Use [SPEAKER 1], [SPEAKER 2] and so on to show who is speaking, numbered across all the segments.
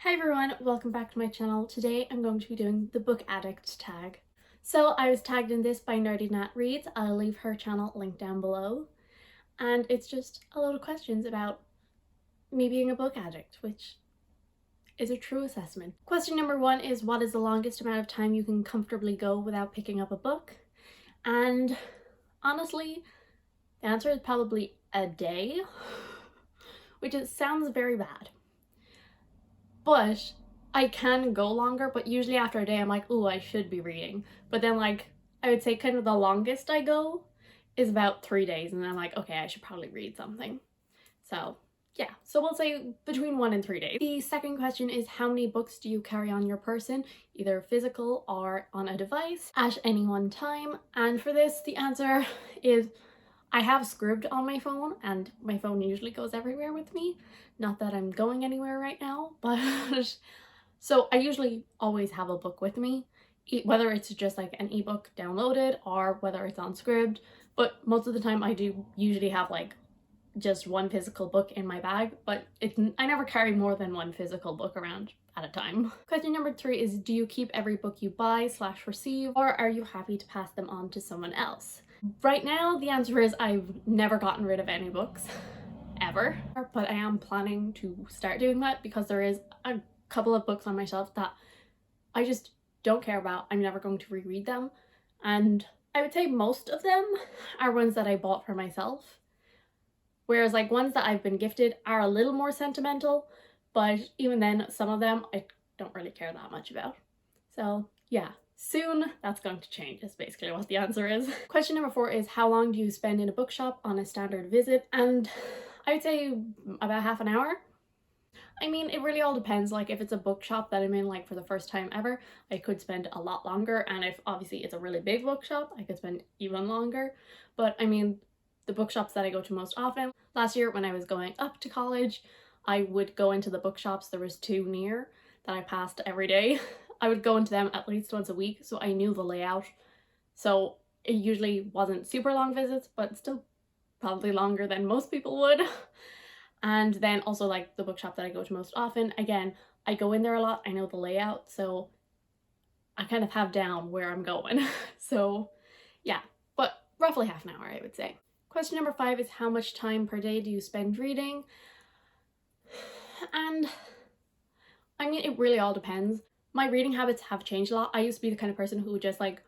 [SPEAKER 1] Hi everyone, welcome back to my channel. Today I'm going to be doing the Book Addict tag. So I was tagged in this by Nerdy Nat Reads. I'll leave her channel linked down below. And it's just a load of questions about me being a book addict, which is a true assessment. Question number 1 is, what is the longest amount of time you can comfortably go without picking up a book? And honestly, the answer is probably a day, which sounds very bad. But I can go longer, but usually after a day I'm like, ooh, I should be reading. But then like, I would say kind of the longest I go is about 3 days, and then I'm like, okay, I should probably read something. So yeah, so we'll say between 1 and 3 days. The second question is, how many books do you carry on your person, either physical or on a device, at any one time? And for this, the answer is, I have SCRIBD on my phone, and my phone usually goes everywhere with me. Not that I'm going anywhere right now, but so I usually always have a book with me, whether it's just like an ebook downloaded or whether it's on SCRIBD. But most of the time I do usually have like just one physical book in my bag, but I never carry more than one physical book around at a time. Question number 3 is, do you keep every book you buy / receive, or are you happy to pass them on to someone else? Right now, the answer is I've never gotten rid of any books, ever. But I am planning to start doing that because there is a couple of books on my shelf that I just don't care about. I'm never going to reread them. And I would say most of them are ones that I bought for myself. Whereas like ones that I've been gifted are a little more sentimental, but even then, some of them I don't really care that much about. So yeah. Soon that's going to change, is basically what the answer is. Question number 4 is, how long do you spend in a bookshop on a standard visit? And I would say about half an hour. I mean, it really all depends. Like if it's a bookshop that I'm in like for the first time ever, I could spend a lot longer, and if obviously it's a really big bookshop, I could spend even longer. But I mean, the bookshops that I go to most often, last year when I was going up to college, I would go into the bookshops. There was 2 near that I passed every day. I would go into them at least once a week, so I knew the layout. So it usually wasn't super long visits, but still probably longer than most people would. And then also like the bookshop that I go to most often, again, I go in there a lot, I know the layout, so I kind of have down where I'm going. So yeah, but roughly half an hour, I would say. Question number 5 is, how much time per day do you spend reading? And I mean, it really all depends. My reading habits have changed a lot. I used to be the kind of person who would just like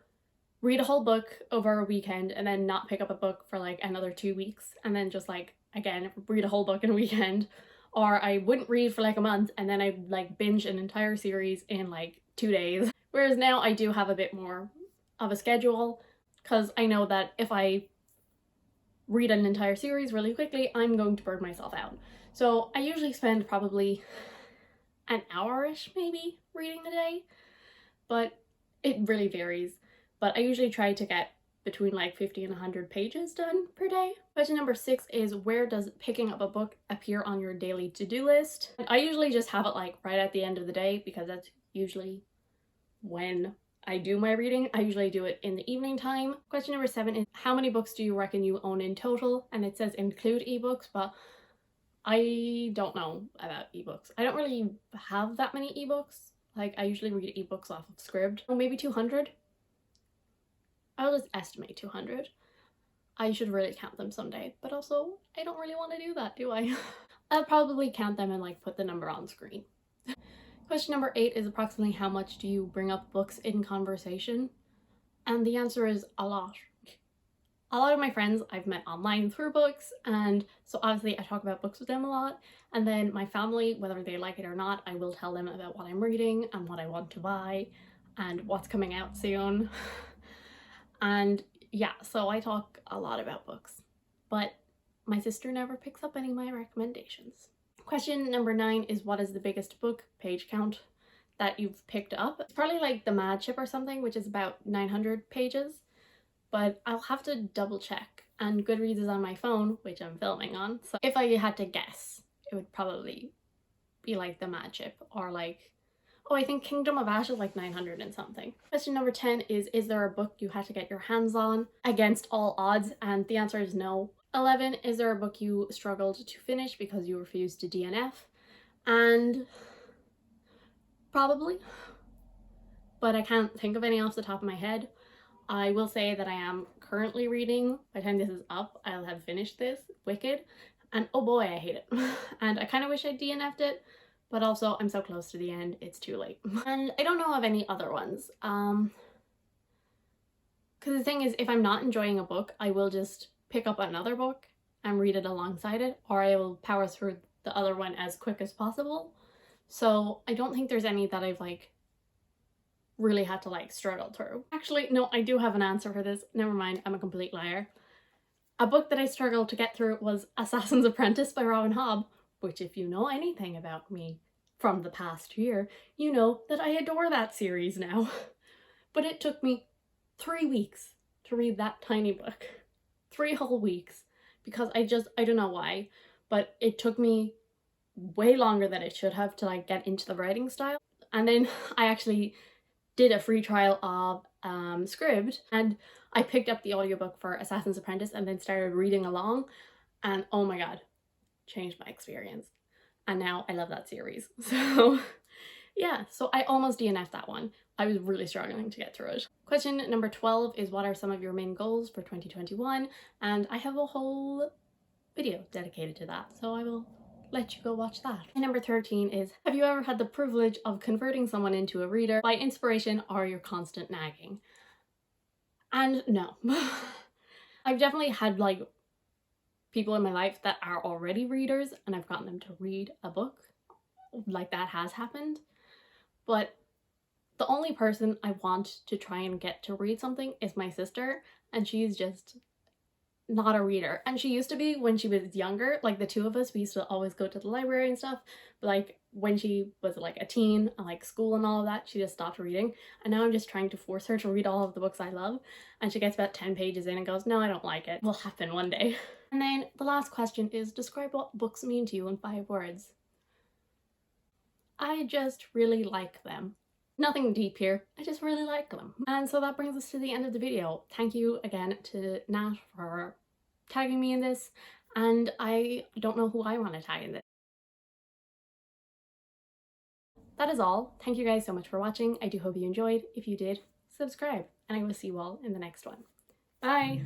[SPEAKER 1] read a whole book over a weekend and then not pick up a book for like another 2 weeks, and then just like again read a whole book in a weekend. Or I wouldn't read for like a month and then I'd like binge an entire series in like 2 days. Whereas now I do have a bit more of a schedule, because I know that if I read an entire series really quickly, I'm going to burn myself out. So I usually spend probably an hour-ish maybe reading a day, but it really varies. But I usually try to get between like 50 and 100 pages done per day. Question number 6 is, where does picking up a book appear on your daily to-do list? I usually just have it like right at the end of the day, because that's usually when I do my reading. I usually do it in the evening time. Question number 7 is, how many books do you reckon you own in total? And it says include ebooks, but I don't know about ebooks. I don't really have that many ebooks. Like I usually read ebooks off of SCRIBD. Oh, maybe 200? I'll just estimate 200. I should really count them someday, but also I don't really want to do that, do I? I'll probably count them and like put the number on screen. Question number 8 is, approximately how much do you bring up books in conversation? And the answer is a lot. A lot of my friends I've met online through books, and so obviously I talk about books with them a lot. And then my family, whether they like it or not, I will tell them about what I'm reading and what I want to buy and what's coming out soon. And yeah, so I talk a lot about books, but my sister never picks up any of my recommendations. Question number 9 is, what is the biggest book page count that you've picked up? It's probably like The Mad Ship or something, which is about 900 pages, but I'll have to double check. And Goodreads is on my phone, which I'm filming on, so if I had to guess, it would probably be like The Mad Ship, or like, oh, I think Kingdom of Ash is like 900 and something. Question number 10 is there a book you had to get your hands on against all odds? And the answer is no. 11, is there a book you struggled to finish because you refused to DNF? And Probably, but I can't think of any off the top of my head. I will say that I am currently reading, by the time this is up, I'll have finished this, Wicked, and oh boy, I hate it. And I kind of wish I DNF'd it, but also I'm so close to the end, it's too late. And I don't know of any other ones. Because the thing is, if I'm not enjoying a book, I will just pick up another book and read it alongside it, or I will power through the other one as quick as possible. So I don't think there's any that I've like really had to like struggle through. Actually, no, I do have an answer for this. Never mind, I'm a complete liar. A book that I struggled to get through was Assassin's Apprentice by Robin Hobb, which if you know anything about me from the past year, you know that I adore that series now. But it took me 3 weeks to read that tiny book. 3 whole weeks. Because I don't know why, but it took me way longer than it should have to like get into the writing style. And then I actually did a free trial of SCRIBD, and I picked up the audiobook for Assassin's Apprentice and then started reading along, and oh my god, changed my experience. And now I love that series. So yeah, so I almost DNF'd that one. I was really struggling to get through it. Question number 12 is, what are some of your main goals for 2021? And I have a whole video dedicated to that, so I will let you go watch that. And number 13 is, have you ever had the privilege of converting someone into a reader by inspiration or your constant nagging? And no. I've definitely had like people in my life that are already readers and I've gotten them to read a book. Like that has happened. But the only person I want to try and get to read something is my sister, and she's just not a reader. And she used to be when she was younger. Like the two of us, we used to always go to the library and stuff, but like when she was like a teen and like school and all of that, she just stopped reading. And now I'm just trying to force her to read all of the books I love, and she gets about 10 pages in and goes, no, I don't like it. Will happen one day. And then the last question is, describe what books mean to you in 5 words. I just really like them. Nothing deep here, I just really like them. And so that brings us to the end of the video. Thank you again to Nat for tagging me in this, and I don't know who I want to tag in this. That is all. Thank you guys so much for watching. I do hope you enjoyed. If you did, subscribe, and I will see you all in the next one. Bye!